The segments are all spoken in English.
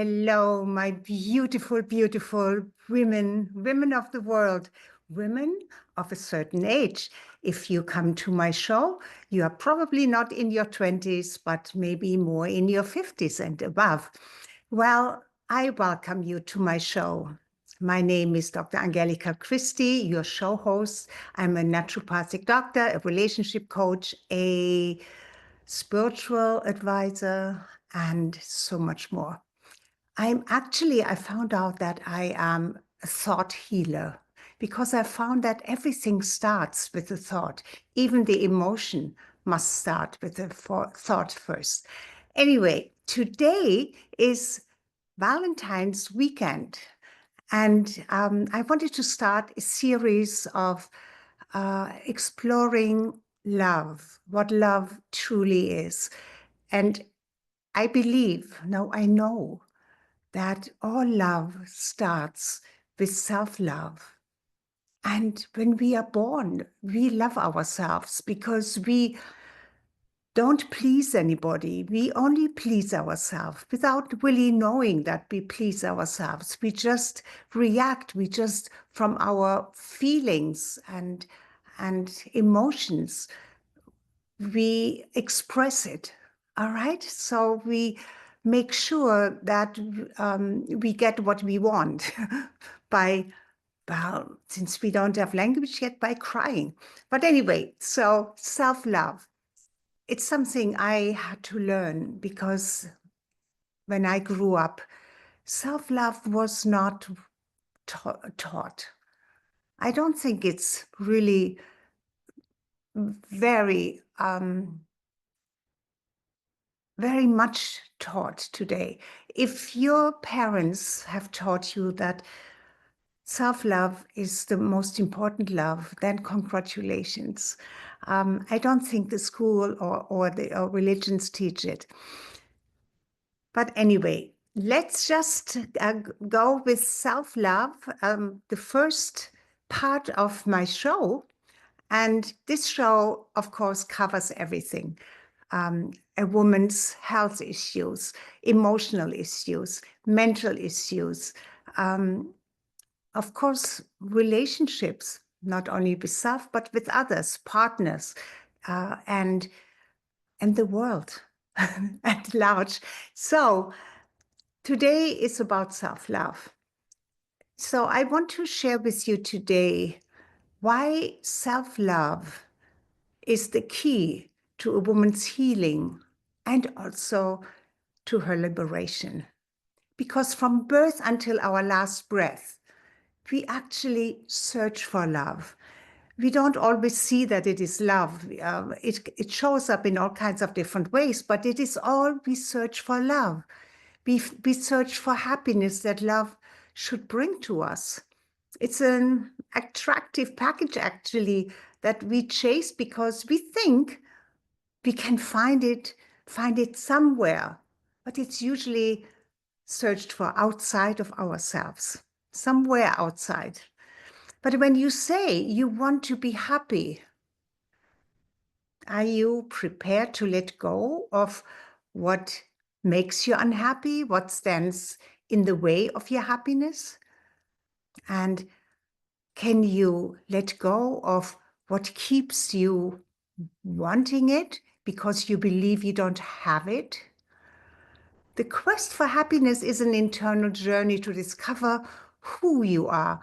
Hello, my beautiful, beautiful women of the world, women of a certain age. If you come to my show, you are probably not in your 20s, but maybe more in your 50s and above. Well, I welcome you to my show. My name is Dr. Angelika Christie, your show host. I'm a naturopathic doctor, a relationship coach, a spiritual advisor, and so much more. I found out that I am a thought healer because I found that everything starts with a thought. Even the emotion must start with a thought first. Anyway, today is Valentine's weekend. And I wanted to start a series of exploring love, what love truly is. And I know that all love starts with self-love. And when we are born, we love ourselves because we don't please anybody. We only please ourselves without really knowing that we please ourselves. We just react. We just, from our feelings and emotions, we express it. All right. So we make sure that we get what we want by, well, since we don't have language yet, by crying. But anyway, so self-love. It's something I had to learn because when I grew up, self-love was not taught. I don't think it's really very much taught today. If your parents have taught you that self-love is the most important love, then congratulations. I don't think the school or religions teach it. But anyway, let's just go with self-love, the first part of my show. And this show, of course, covers everything. A woman's health issues, emotional issues, mental issues, of course, relationships, not only with self, but with others, partners, and the world at large. So today is about self-love. So I want to share with you today why self-love is the key to a woman's healing and also to her liberation. Because from birth until our last breath, we actually search for love. We don't always see that it is love. It shows up in all kinds of different ways, but it is all we search for love. We search for happiness that love should bring to us. It's an attractive package, actually, that we chase because we think we can find it somewhere, but it's usually searched for outside of ourselves, somewhere outside. But when you say you want to be happy, are you prepared to let go of what makes you unhappy, what stands in the way of your happiness? And can you let go of what keeps you wanting it because you believe you don't have it? The quest for happiness is an internal journey to discover who you are,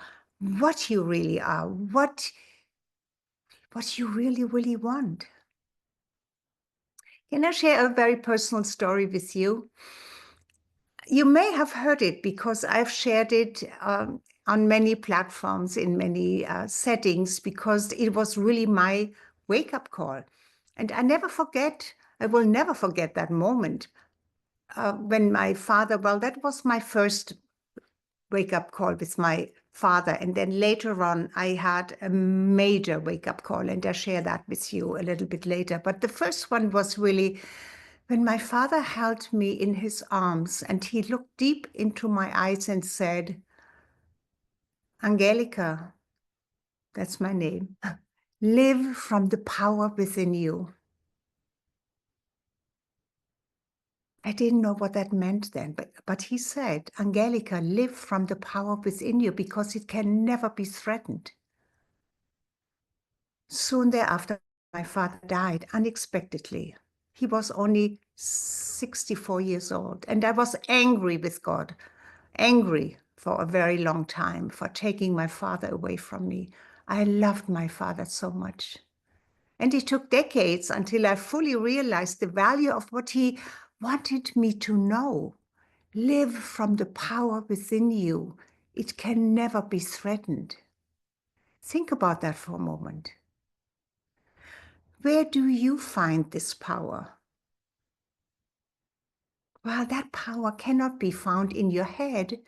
what you really are, what you really, really want. Can I share a very personal story with you? You may have heard it because I've shared it on many platforms in many settings because it was really my wake-up call. And I will never forget that moment when my father, well, that was my first wake-up call with my father. And then later on, I had a major wake-up call, and I'll share that with you a little bit later. But the first one was really when my father held me in his arms and he looked deep into my eyes and said, Angelika, that's my name, live from the power within you. I didn't know what that meant then, but he said, Angelika, live from the power within you because it can never be threatened. Soon thereafter, my father died unexpectedly. He was only 64 years old, and I was angry with God, angry for a very long time for taking my father away from me. I loved my father so much. And it took decades until I fully realized the value of what he wanted me to know. Live from the power within you. It can never be threatened. Think about that for a moment. Where do you find this power? Well, that power cannot be found in your head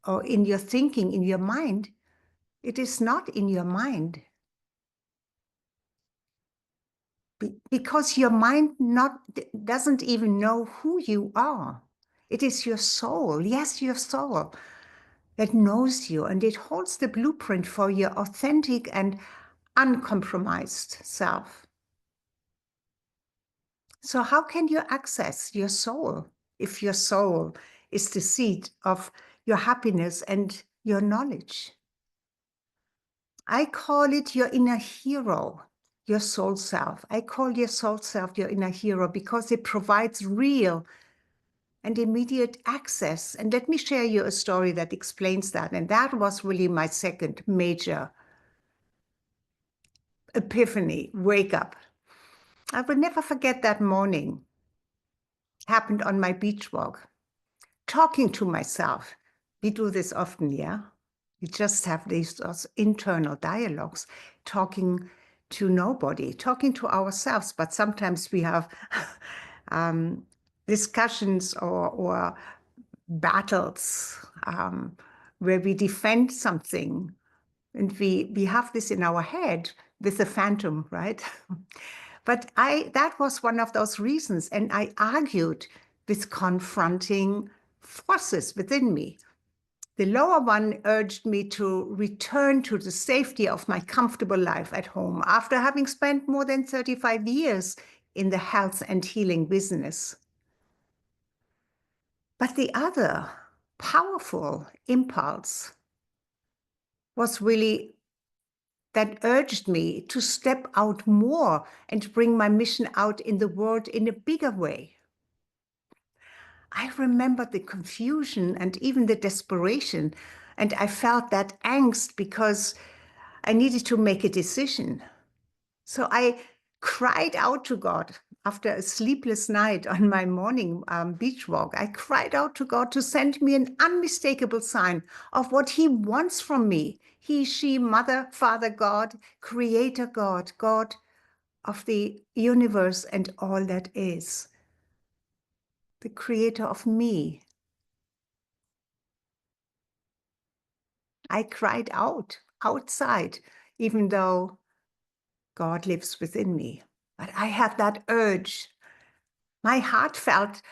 or in your thinking, in your mind. It is not in your mind. Because your mind doesn't even know who you are. It is your soul, yes, your soul, that knows you, and it holds the blueprint for your authentic and uncompromised self. So how can you access your soul if your soul is the seat of your happiness and your knowledge? I call it your inner hero, your soul self. I call your soul self your inner hero because it provides real and immediate access. And let me share you a story that explains that. And that was really my second major epiphany, wake up. I will never forget that morning. Happened on my beach walk, talking to myself. We do this often, yeah? We just have those internal dialogues, talking to nobody, talking to ourselves. But sometimes we have discussions or battles where we defend something. And we have this in our head with the phantom, right? But that was one of those reasons. And I argued with confronting forces within me. The lower one urged me to return to the safety of my comfortable life at home after having spent more than 35 years in the health and healing business. But the other powerful impulse was really that urged me to step out more and bring my mission out in the world in a bigger way. I remember the confusion and even the desperation, and I felt that angst because I needed to make a decision. So I cried out to God after a sleepless night on my morning beach walk. I cried out to God to send me an unmistakable sign of what he wants from me. He, she, mother, father, God, creator God, God of the universe and all that is, the creator of me. I cried out outside, even though God lives within me. But I had that urge. My heart felt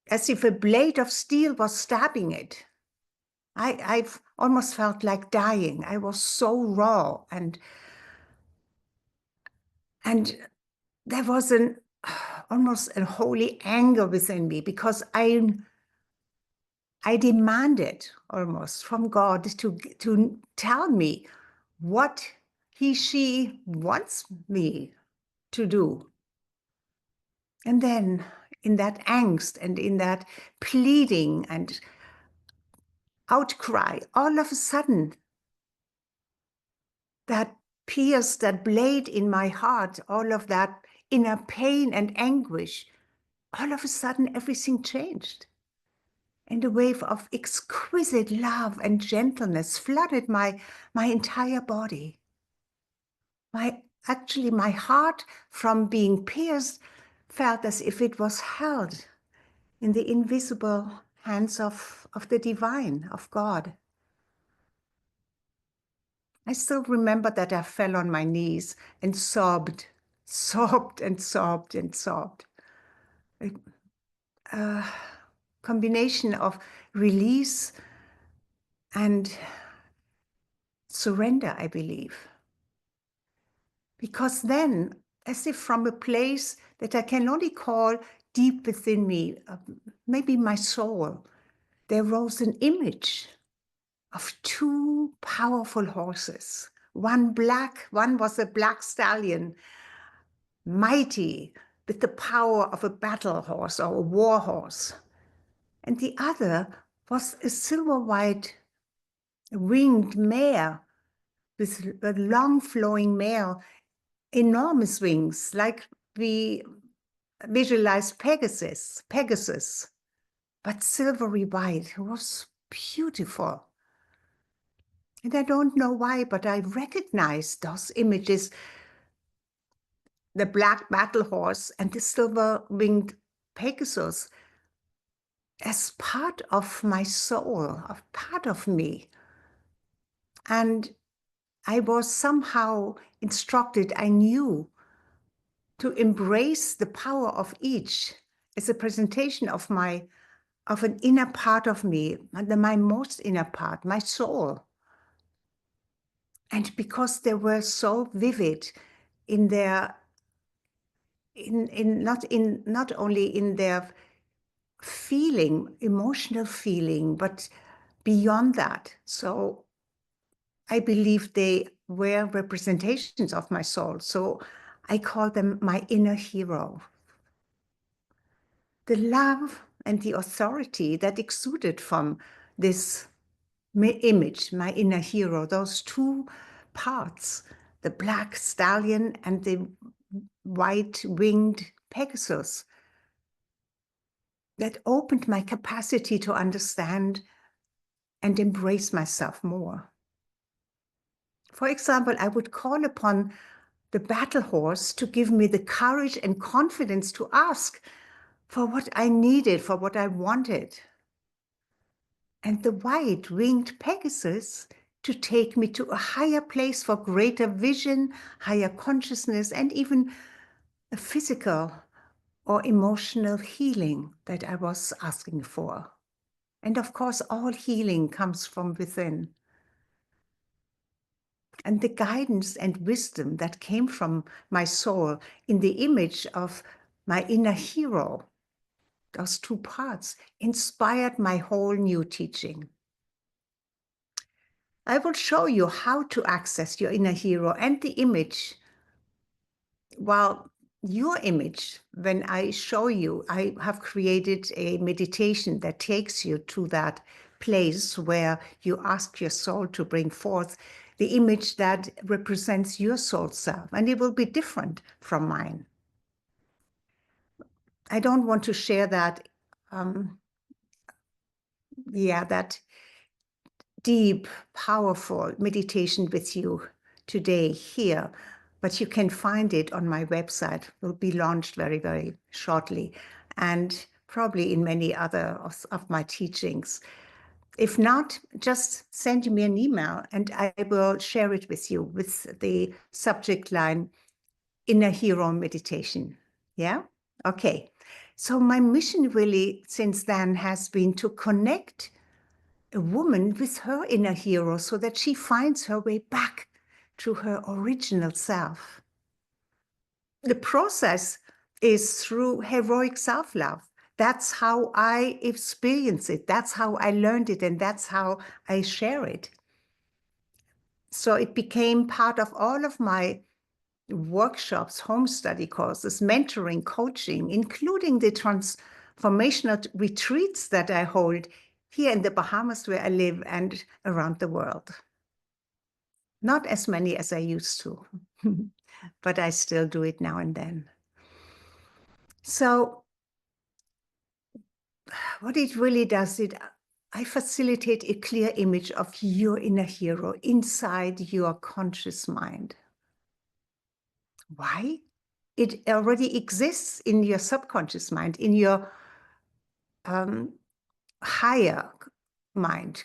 as if a blade of steel was stabbing it. I've almost felt like dying. I was so raw, and there was almost a holy anger within me because I demanded almost from God to tell me what he, she wants me to do. And then in that angst and in that pleading and outcry, all of a sudden, that pierced, that blade in my heart, all of that inner pain and anguish, all of a sudden everything changed. And a wave of exquisite love and gentleness flooded my entire body. Actually, my heart, from being pierced, felt as if it was held in the invisible hands of the divine, of God. I still remember that I fell on my knees and sobbed, sobbed and sobbed and sobbed. A combination of release and surrender, I believe. Because then, as if from a place that I can only call deep within me, maybe my soul, there rose an image of two powerful horses. One was a black stallion, mighty, with the power of a battle horse or a war horse. And the other was a silver white winged mare with a long flowing mare, enormous wings, like we visualize Pegasus, but silvery white. It was beautiful. And I don't know why, but I recognized those images, the black battle horse and the silver-winged Pegasus, as part of my soul, a part of me. And I was somehow instructed, I knew, to embrace the power of each as a presentation of an inner part of me, my most inner part, my soul. And because they were so vivid in their, not only in their feeling, emotional feeling, but beyond that. So I believe they were representations of my soul. So I call them my inner hero. The love and the authority that exuded from this image, my inner hero, those two parts, the black stallion and the white-winged Pegasus, that opened my capacity to understand and embrace myself more. For example, I would call upon the battle horse to give me the courage and confidence to ask for what I needed, for what I wanted. And the white-winged Pegasus to take me to a higher place for greater vision, higher consciousness, and even a physical or emotional healing that I was asking for. And of course, all healing comes from within. And the guidance and wisdom that came from my soul in the image of my inner hero, those two parts, inspired my whole new teaching. I will show you how to access your inner hero and the image. Well, your image, when I show you, I have created a meditation that takes you to that place where you ask your soul to bring forth the image that represents your soul self, and it will be different from mine. I don't want to share that, that deep, powerful meditation with you today here, but you can find it on my website. It will be launched very, very shortly, and probably in many other of my teachings. If not, just send me an email and I will share it with you with the subject line, Inner Hero Meditation. Yeah? Okay. So my mission really since then has been to connect a woman with her inner hero so that she finds her way back to her original self. The process is through heroic self-love. That's how I experience it. That's how I learned it, and that's how I share it. So it became part of all of my workshops, home study courses, mentoring, coaching, including the transformational retreats that I hold here in the Bahamas where I live and around the world. Not as many as I used to, but I still do it now and then. So what it really does, I facilitate a clear image of your inner hero inside your conscious mind. Why? It already exists in your subconscious mind, in your higher mind.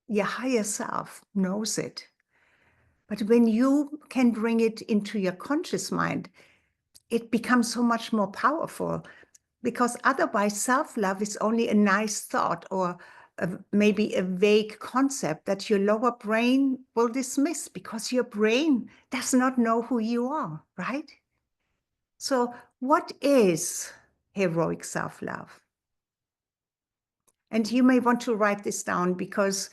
Your higher self knows it. But when you can bring it into your conscious mind, it becomes so much more powerful, because otherwise self-love is only a nice thought or maybe a vague concept that your lower brain will dismiss because your brain does not know who you are, right? So what is heroic self-love. And you may want to write this down because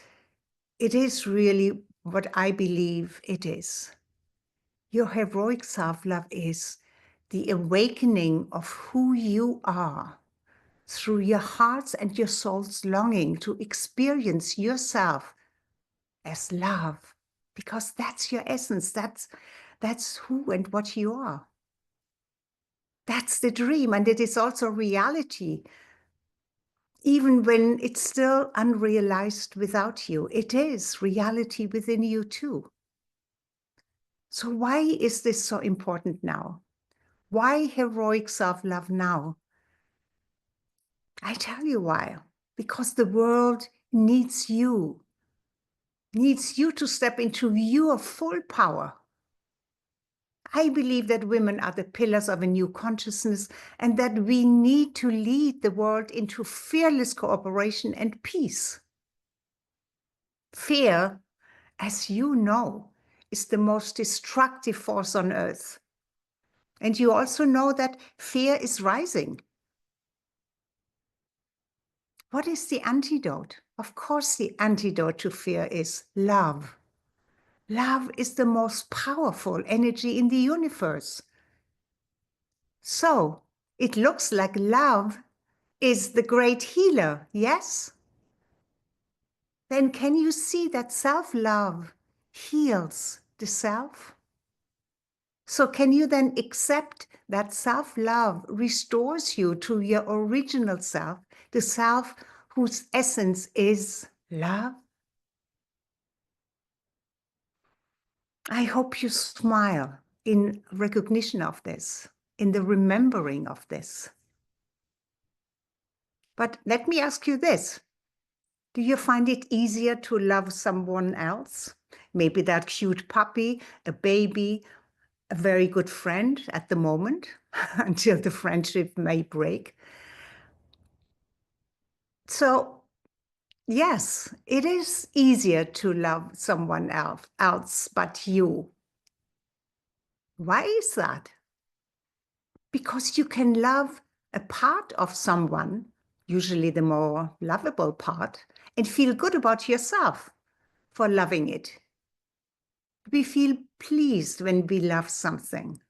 it is really what I believe it is. Your heroic self-love is the awakening of who you are through your heart's and your soul's longing to experience yourself as love, because that's your essence. That's who and what you are. That's the dream, and it is also reality. Even when it's still unrealized without you, it is reality within you too. So why is this so important now? Why heroic self-love now? I tell you why. Because the world needs you to step into your full power. I believe that women are the pillars of a new consciousness and that we need to lead the world into fearless cooperation and peace. Fear, as you know, is the most destructive force on earth. And you also know that fear is rising. What is the antidote? Of course, the antidote to fear is love. Love is the most powerful energy in the universe. So it looks like love is the great healer, yes? Then can you see that self-love heals the self? So can you then accept that self-love restores you to your original self, the self whose essence is love? I hope you smile in recognition of this, in the remembering of this. But let me ask you this. Do you find it easier to love someone else? Maybe that cute puppy, a baby, a very good friend at the moment, until the friendship may break. So yes, it is easier to love someone else but you. Why is that? Because you can love a part of someone, usually the more lovable part, and feel good about yourself for loving it. We feel pleased when we love something.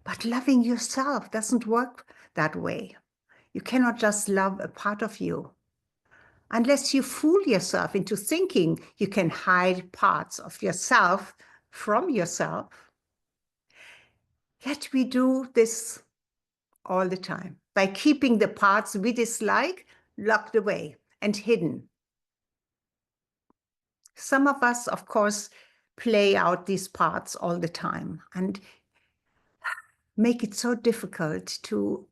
But loving yourself doesn't work that way. You cannot just love a part of you. Unless you fool yourself into thinking you can hide parts of yourself from yourself. Yet we do this all the time by keeping the parts we dislike locked away and hidden. Some of us, of course, play out these parts all the time and make it so difficult to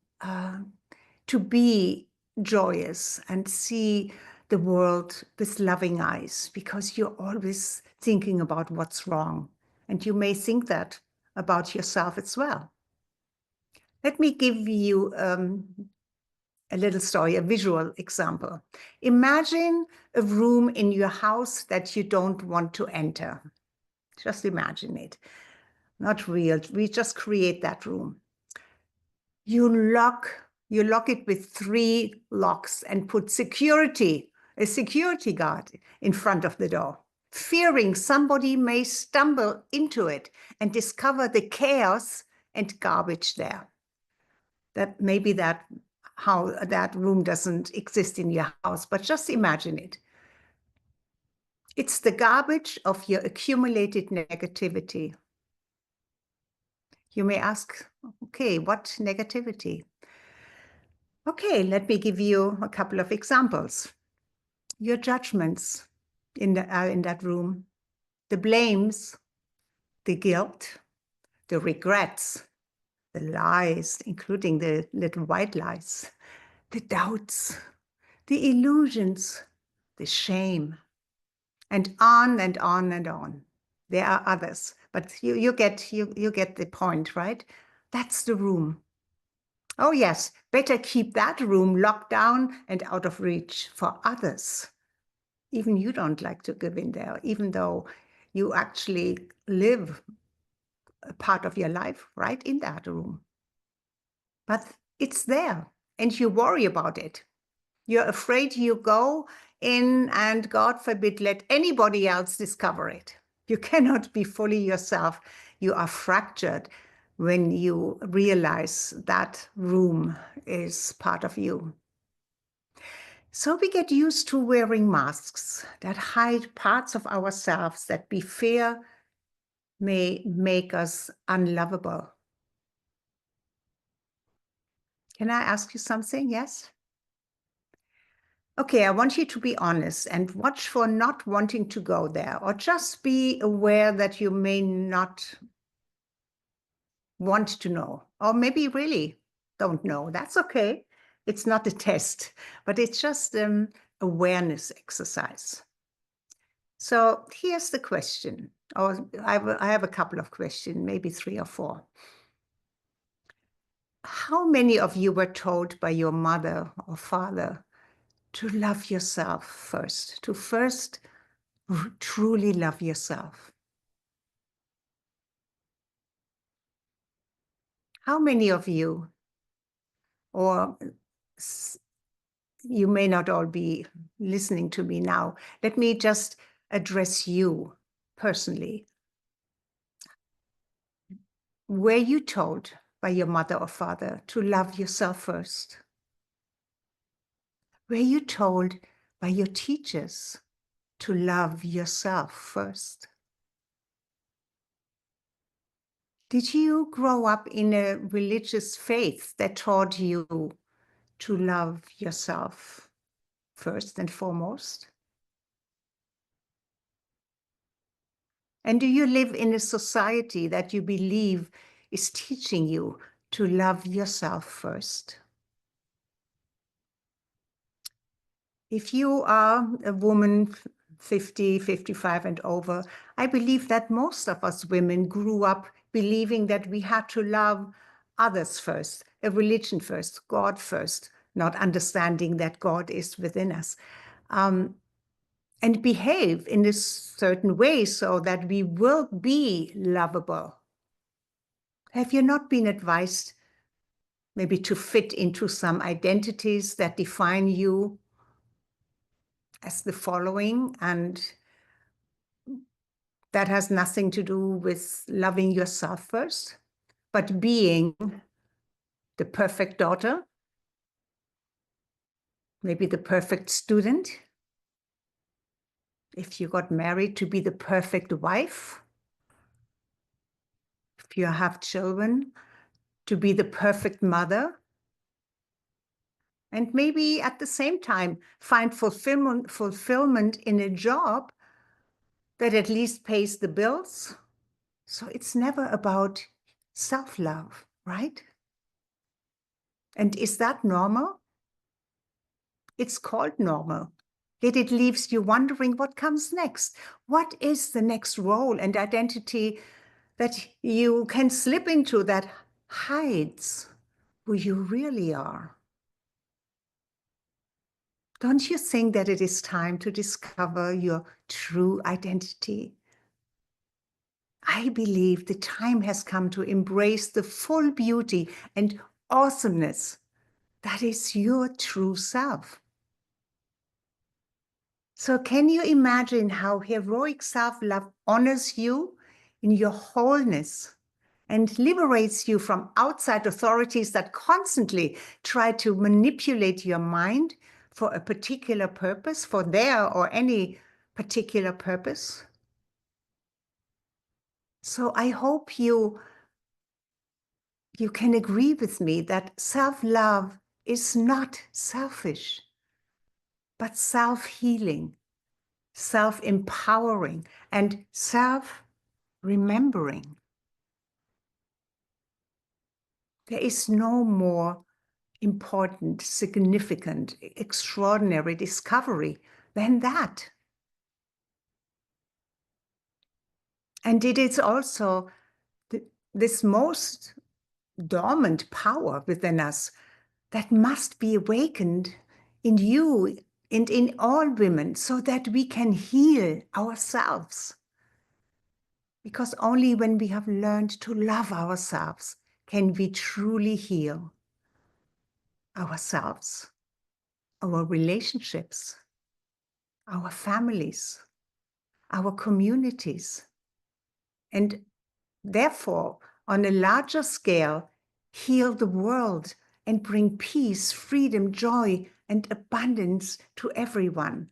be joyous and see the world with loving eyes, because you're always thinking about what's wrong. And you may think that about yourself as well. Let me give you a little story, a visual example. Imagine a room in your house that you don't want to enter. Just imagine it. Not real. We just create that room. You lock it with 3 locks and put a security guard in front of the door, fearing somebody may stumble into it and discover the chaos and garbage there. That maybe how that room doesn't exist in your house, but just imagine it. It's the garbage of your accumulated negativity. You may ask, okay, what negativity? Okay, let me give you a couple of examples. Your judgments in that room, the blames, the guilt, the regrets, the lies, including the little white lies, the doubts, the illusions, the shame, and on and on and on. There are others, but you get the point, right? That's the room. Oh yes, better keep that room locked down and out of reach for others. Even you don't like to go in there, even though you actually live a part of your life right in that room. But it's there and you worry about it. You're afraid you go in and, God forbid, let anybody else discover it. You cannot be fully yourself. You are fractured when you realize that room is part of you. So we get used to wearing masks that hide parts of ourselves that we fear may make us unlovable. Can I ask you something? Yes? Okay, I want you to be honest and watch for not wanting to go there, or just be aware that you may not want to know, or maybe really don't know. That's okay. It's not a test, but it's just an awareness exercise. So here's the question, or I have a couple of questions, maybe 3 or 4. How many of you were told by your mother or father to love yourself first, to first truly love yourself? How many of you, or you may not all be listening to me now, let me just address you personally. Were you told by your mother or father to love yourself first? Were you told by your teachers to love yourself first? Did you grow up in a religious faith that taught you to love yourself first and foremost? And do you live in a society that you believe is teaching you to love yourself first? If you are a woman 50, 55 and over, I believe that most of us women grew up believing that we had to love others first, a religion first, God first, not understanding that God is within us, and behave in a certain way so that we will be lovable. Have you not been advised maybe to fit into some identities that define you as the following, and that has nothing to do with loving yourself first, but being the perfect daughter, maybe the perfect student, if you got married, to be the perfect wife, if you have children, to be the perfect mother, and maybe at the same time find fulfillment in a job that at least pays the bills. So it's never about self-love, right? And is that normal? It's called normal. Yet it leaves you wondering what comes next. What is the next role and identity that you can slip into that hides who you really are? Don't you think that it is time to discover your true identity? I believe the time has come to embrace the full beauty and awesomeness that is your true self. So can you imagine how heroic self-love honors you in your wholeness and liberates you from outside authorities that constantly try to manipulate your mind for a particular purpose, for their or any particular purpose? So I hope you can agree with me that self-love is not selfish, but self-healing, self-empowering, and self-remembering. There is no more important, significant, extraordinary discovery than that. And it is also this most dormant power within us that must be awakened in you and in all women so that we can heal ourselves. Because only when we have learned to love ourselves can we truly heal. ourselves, our relationships, our families, our communities, and therefore, on a larger scale, heal the world and bring peace, freedom, joy, and abundance to everyone.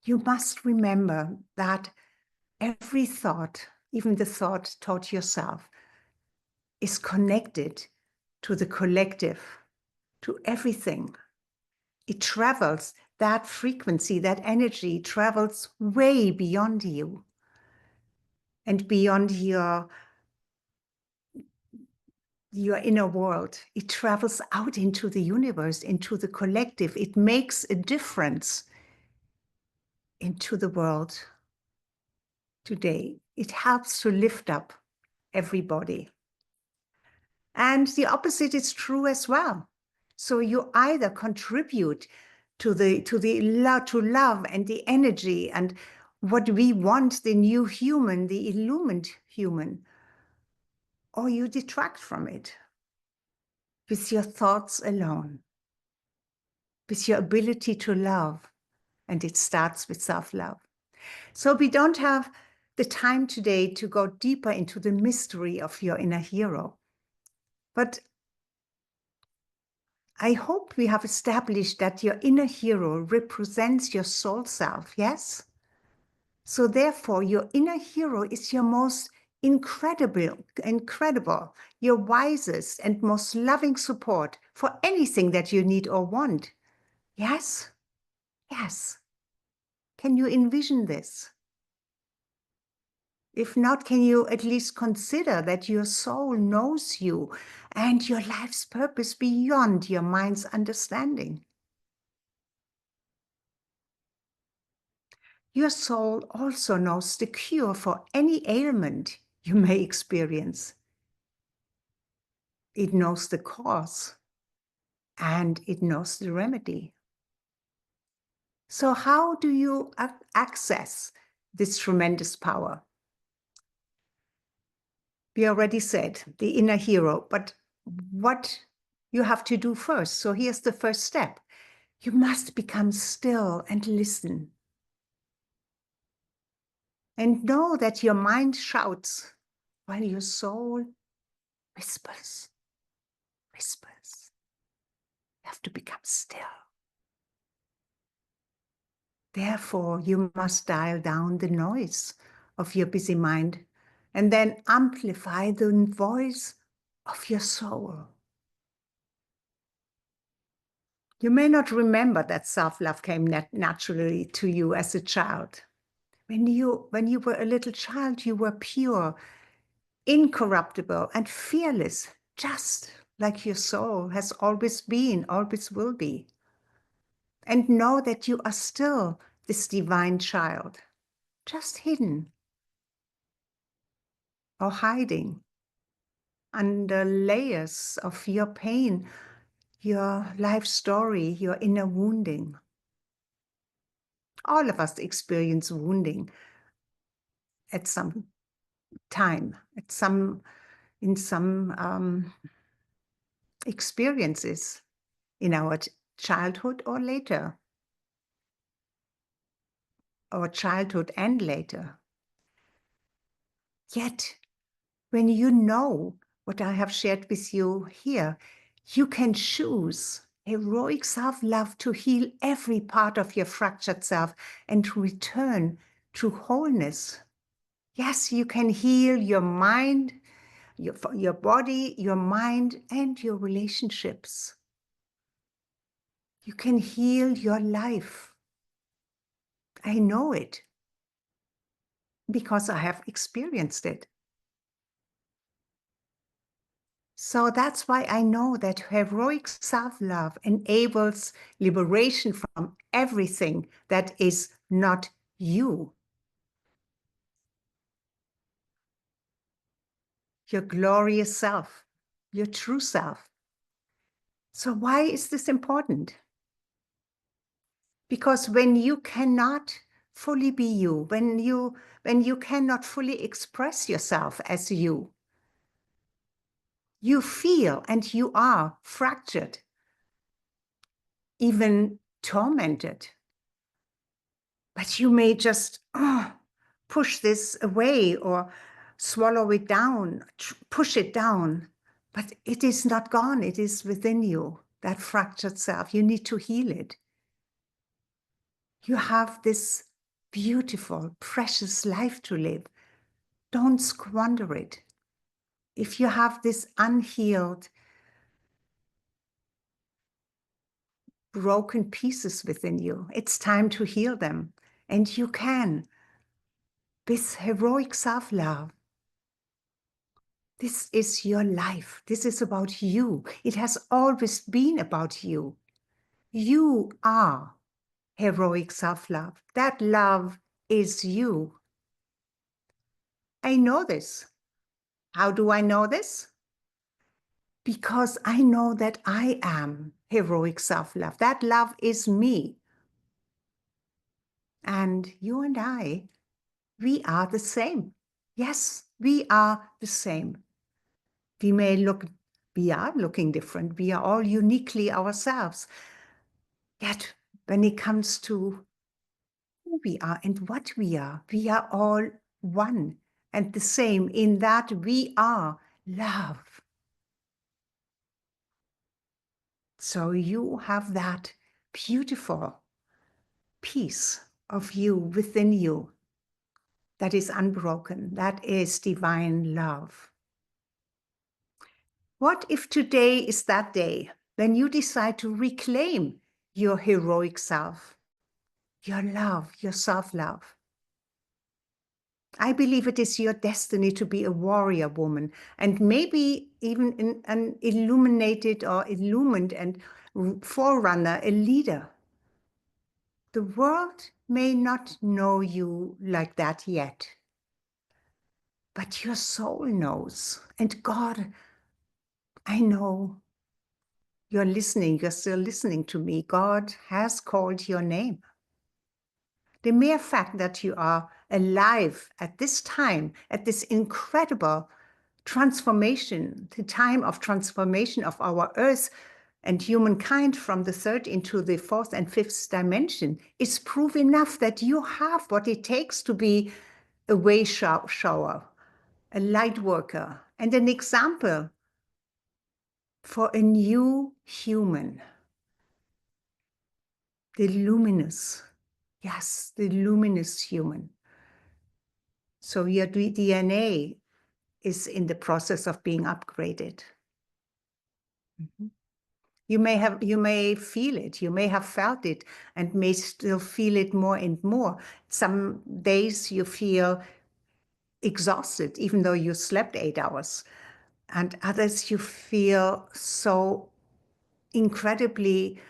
You must remember that every thought, even the thought taught yourself, is connected to the collective, to everything. It travels, that frequency, that energy travels way beyond you and beyond your inner world. It travels out into the universe, into the collective. It makes a difference into the world today. It helps to lift up everybody. And the opposite is true as well. So you either contribute to love and the energy and what we want, the new human, the illumined human, or you detract from it with your thoughts alone, with your ability to love. And it starts with self-love. So we don't have the time today to go deeper into the mystery of your inner hero. But I hope we have established that your inner hero represents your soul self, yes? So therefore, your inner hero is your most incredible, your wisest and most loving support for anything that you need or want. Yes? Yes. Can you envision this? If not, can you at least consider that your soul knows you and your life's purpose beyond your mind's understanding? Your soul also knows the cure for any ailment you may experience. It knows the cause and it knows the remedy. So how do you access this tremendous power? We already said the inner hero, but what you have to do first. So here's the first step. You must become still and listen. And know that your mind shouts while your soul whispers, whispers. You have to become still. Therefore, you must dial down the noise of your busy mind and then amplify the voice of your soul. You may not remember that self-love came naturally to you as a child. When you were a little child, you were pure, incorruptible, and fearless, just like your soul has always been, always will be. And know that you are still this divine child, just hidden or hiding under layers of your pain, your life story, your inner wounding. All of us experience wounding at some time, in some experiences in our childhood or later, or childhood and later. Yet, when you know what I have shared with you here, you can choose heroic self-love to heal every part of your fractured self and return to wholeness. Yes, you can heal your mind, your body, your mind, and your relationships. You can heal your life. I know it because I have experienced it. So that's why I know that heroic self-love enables liberation from everything that is not you. Your glorious self, your true self. So why is this important? Because when you cannot fully be you, when you cannot fully express yourself as you You feel and you are fractured, even tormented. But you may just push this away or swallow it down, push it down. But it is not gone. It is within you, that fractured self. You need to heal it. You have this beautiful, precious life to live. Don't squander it. If you have this unhealed, broken pieces within you, it's time to heal them. And you can. This heroic self-love. This is your life. This is about you. It has always been about you. You are heroic self-love. That love is you. I know this. How do I know this? Because I know that I am heroic self-love. That love is me. And you and I, we are the same. Yes, we are the same. We are looking different. We are all uniquely ourselves. Yet, when it comes to who we are and what we are all one and the same in that we are love. So you have that beautiful piece of you within you that is unbroken. That is divine love. What if today is that day when you decide to reclaim your heroic self, your love, your self-love? I believe it is your destiny to be a warrior woman, and maybe even an illuminated or illumined and forerunner, a leader. The world may not know you like that yet, but your soul knows. And God, I know you're listening, you're still listening to me. God has called your name. The mere fact that you are alive at this time, at this incredible transformation, the time of transformation of our earth and humankind from the third into the fourth and fifth dimension, is proof enough that you have what it takes to be a way shower, a light worker, and an example for a new human. The luminous, yes, the luminous human. So your DNA is in the process of being upgraded. Mm-hmm. You may feel it, you may have felt it, and may still feel it more and more. Some days you feel exhausted, even though you slept 8 hours. And others you feel so incredibly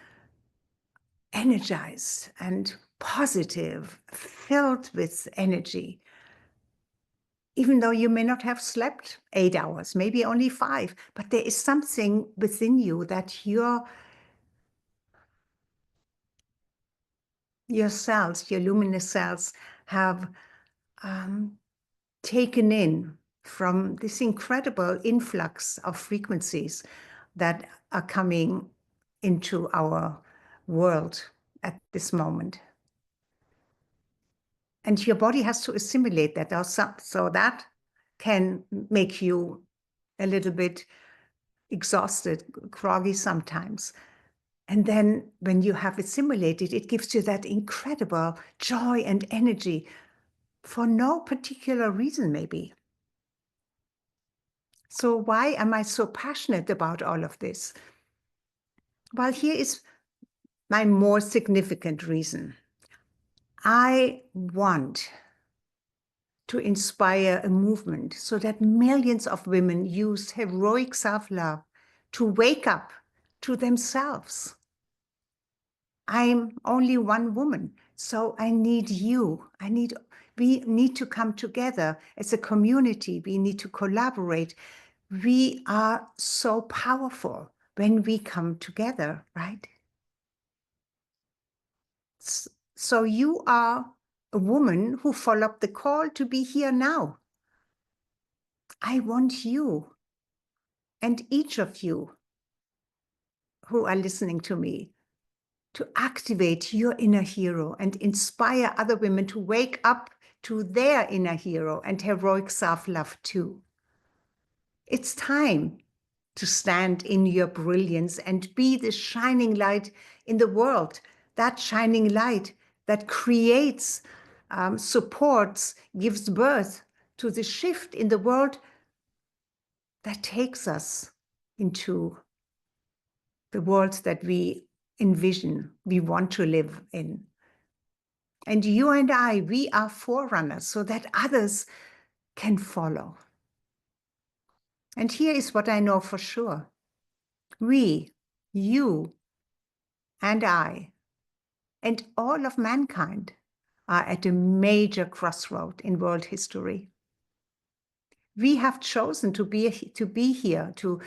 energized and positive, filled with energy. Even though you may not have slept 8 hours, maybe only 5, but there is something within you that your cells, your luminous cells, have taken in from this incredible influx of frequencies that are coming into our world at this moment. And your body has to assimilate that, so that can make you a little bit exhausted, groggy sometimes. And then when you have assimilated, it gives you that incredible joy and energy for no particular reason, maybe. So why am I so passionate about all of this? Well, here is my more significant reason. I want to inspire a movement so that millions of women use heroic self-love to wake up to themselves. I'm only one woman, so I need you. We need to come together as a community. We need to collaborate. We are so powerful when we come together, right? So you are a woman who followed the call to be here now. I want you. and each of you who are listening to me to activate your inner hero and inspire other women to wake up to their inner hero and heroic self-love too. It's time to stand in your brilliance and be the shining light in the world, that shining light that creates, supports, gives birth to the shift in the world that takes us into the world that we envision, we want to live in. And you and I, we are forerunners so that others can follow. And here is what I know for sure. We, you and I, and all of mankind are at a major crossroad in world history. We have chosen to be here, to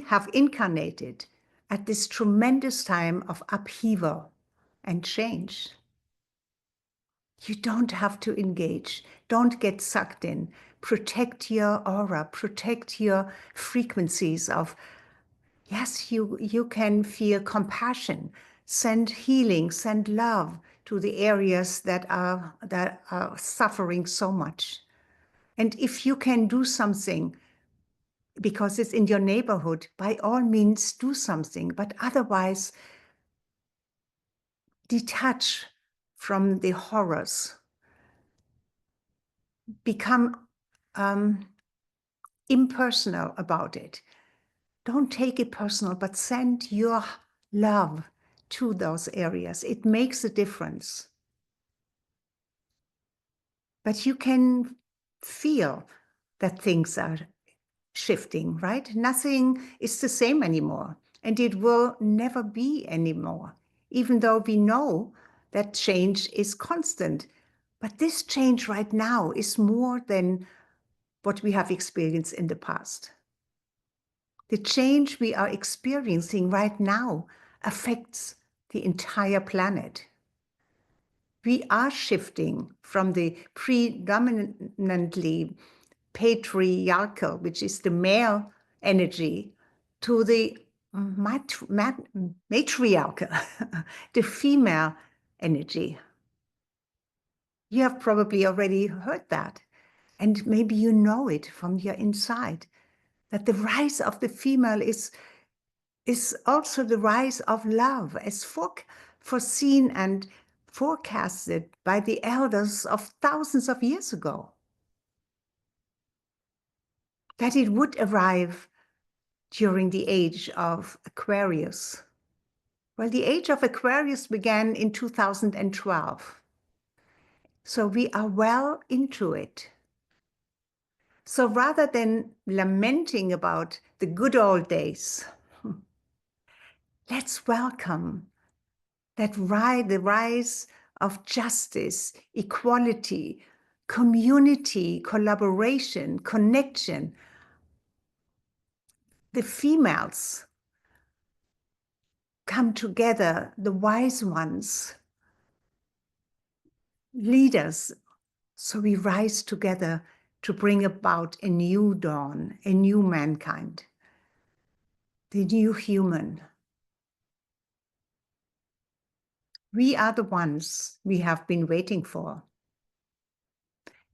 have incarnated at this tremendous time of upheaval and change. You don't have to engage. Don't get sucked in. Protect your aura, protect your frequencies of, yes, you can feel compassion, send healing, send love to the areas that are suffering so much. And if you can do something because it's in your neighborhood, by all means do something, but otherwise detach from the horrors. Become impersonal about it. Don't take it personal, but send your love to those areas. It makes a difference. But you can feel that things are shifting, right? Nothing is the same anymore, and it will never be anymore, even though we know that change is constant. But this change right now is more than what we have experienced in the past. The change we are experiencing right now affects the entire planet. We are shifting from the predominantly patriarchal, which is the male energy, to the matriarchal, the female energy. You have probably already heard that, and maybe you know it from your inside, that the rise of the female is also the rise of love, as foreseen and forecasted by the elders of thousands of years ago. That it would arrive during the age of Aquarius. Well, the age of Aquarius began in 2012. So we are well into it. So rather than lamenting about the good old days, let's welcome that the rise of justice, equality, community, collaboration, connection. The females come together, the wise ones, leaders, so we rise together to bring about a new dawn, a new mankind, the new human. We are the ones we have been waiting for.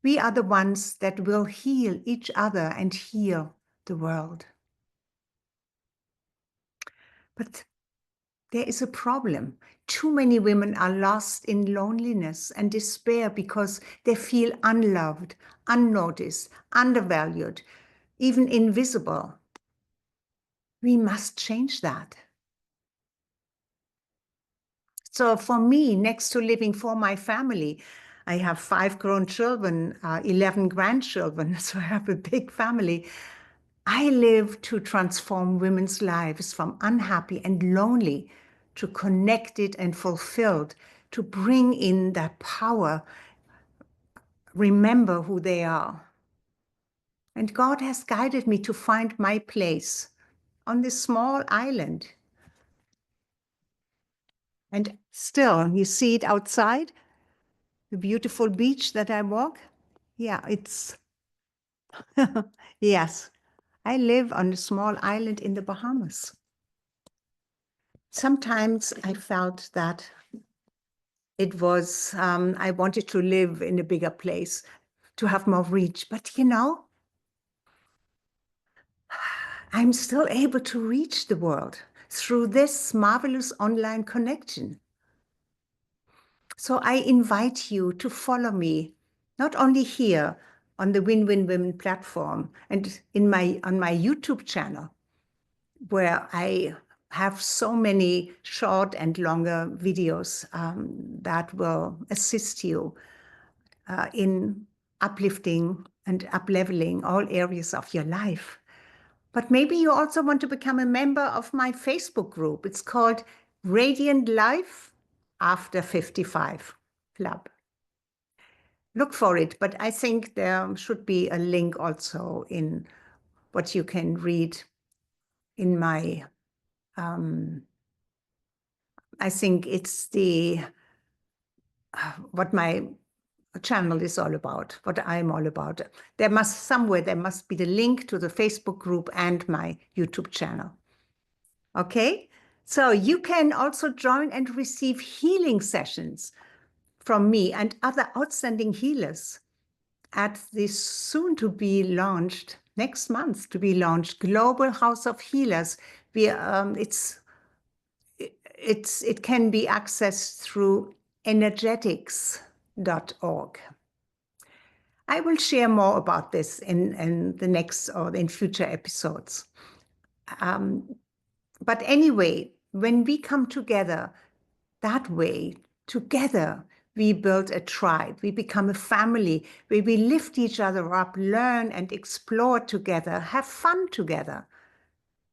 We are the ones that will heal each other and heal the world. But there is a problem. Too many women are lost in loneliness and despair because they feel unloved, unnoticed, undervalued, even invisible. We must change that. So for me, next to living for my family, I have 5 grown children, 11 grandchildren, so I have a big family. I live to transform women's lives from unhappy and lonely to connected and fulfilled, to bring in that power, remember who they are. And God has guided me to find my place on this small island. And still, you see it outside, the beautiful beach that I walk. Yeah, it's, yes, I live on a small island in the Bahamas. Sometimes I felt that it was, I wanted to live in a bigger place, to have more reach. But I'm still able to reach the world through this marvelous online connection. So I invite you to follow me, not only here on the Win-Win Women platform and on my YouTube channel, where I have so many short and longer videos that will assist you in uplifting and up-leveling all areas of your life. But maybe you also want to become a member of my Facebook group. It's called Radiant Life After 55 Club. Look for it, but I think there should be a link also in what you can read in my, I think it's what my channel is all about, what I'm all about. There must be the link to the Facebook group and my YouTube channel. Okay, so you can also join and receive healing sessions from me and other outstanding healers at this soon to be launched, next month to be launched, Global House of Healers. It can be accessed through energetics.org. I will share more about this in the next or in future episodes. But anyway, when we come together that way, together, we build a tribe, we become a family where we lift each other up, learn and explore together, have fun together,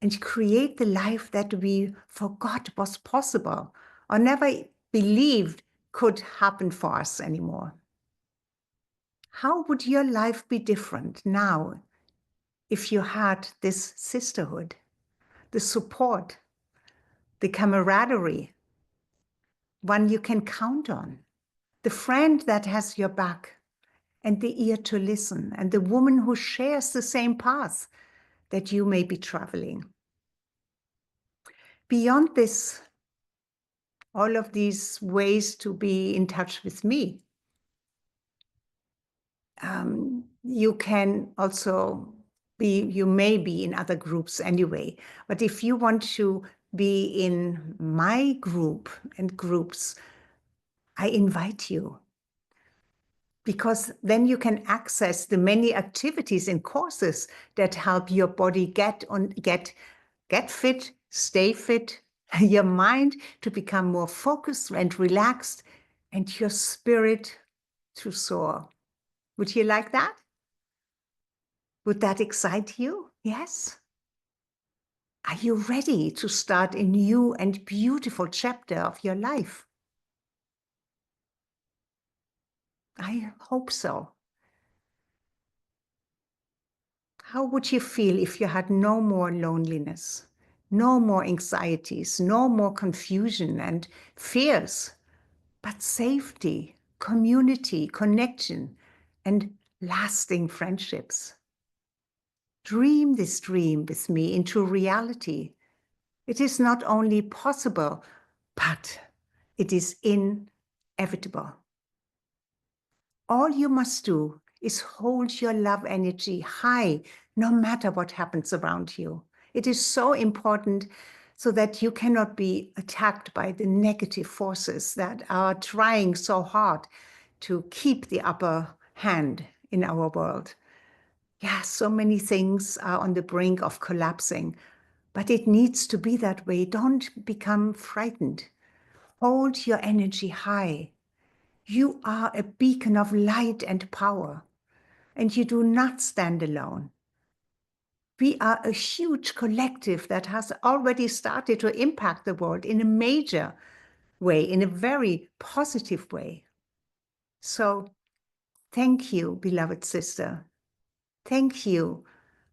and create the life that we forgot was possible or never believed could happen for us anymore. How would your life be different now if you had this sisterhood, the support, the camaraderie, one you can count on, the friend that has your back and the ear to listen, and the woman who shares the same path that you may be traveling? Beyond this, all of these ways to be in touch with me, you can also you may be in other groups anyway, but if you want to be in my group and groups, I invite you, because then you can access the many activities and courses that help your body get fit, stay fit, your mind to become more focused and relaxed, and your spirit to soar. Would you like that? Would that excite you? Yes? Are you ready to start a new and beautiful chapter of your life? I hope so. How would you feel if you had no more loneliness, no more anxieties, no more confusion and fears, but safety, community, connection, and lasting friendships? Dream this dream with me into reality. It is not only possible, but it is inevitable. All you must do is hold your love energy high, no matter what happens around you. It is so important so that you cannot be attacked by the negative forces that are trying so hard to keep the upper hand in our world. Yeah, so many things are on the brink of collapsing, but it needs to be that way. Don't become frightened. Hold your energy high. You are a beacon of light and power, and you do not stand alone. We are a huge collective that has already started to impact the world in a major way, in a very positive way. So thank you, beloved sister. Thank you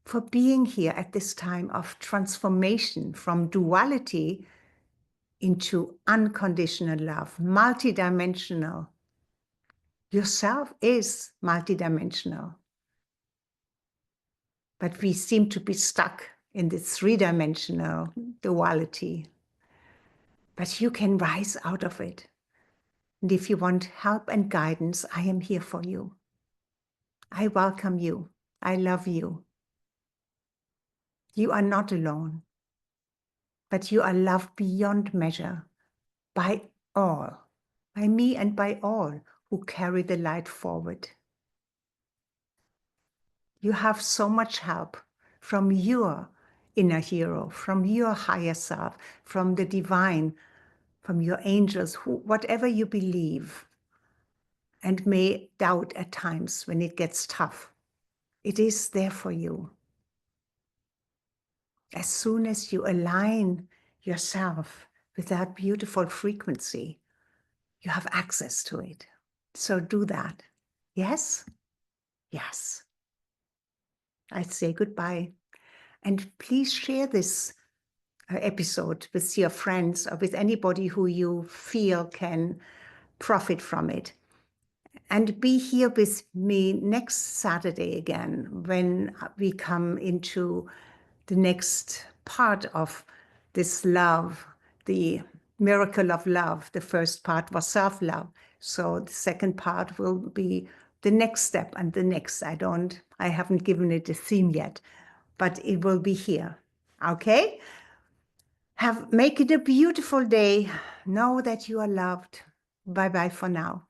for being here at this time of transformation from duality into unconditional love, multidimensional. Yourself is multidimensional. But we seem to be stuck in this three-dimensional duality. But you can rise out of it. And if you want help and guidance, I am here for you. I welcome you. I love you. You are not alone, but you are loved beyond measure by all, by me and by all who carry the light forward. You have so much help from your inner hero, from your higher self, from the divine, from your angels, whatever you believe and may doubt at times when it gets tough. It is there for you. As soon as you align yourself with that beautiful frequency, you have access to it. So do that. Yes? Yes. I say goodbye. And please share this episode with your friends or with anybody who you feel can profit from it. And be here with me next Saturday again when we come into the next part of this love, the miracle of love. The first part was self-love. So the second part will be the next step and the next. I haven't given it a theme yet, but it will be here. Okay? Make it a beautiful day. Know that you are loved. Bye-bye for now.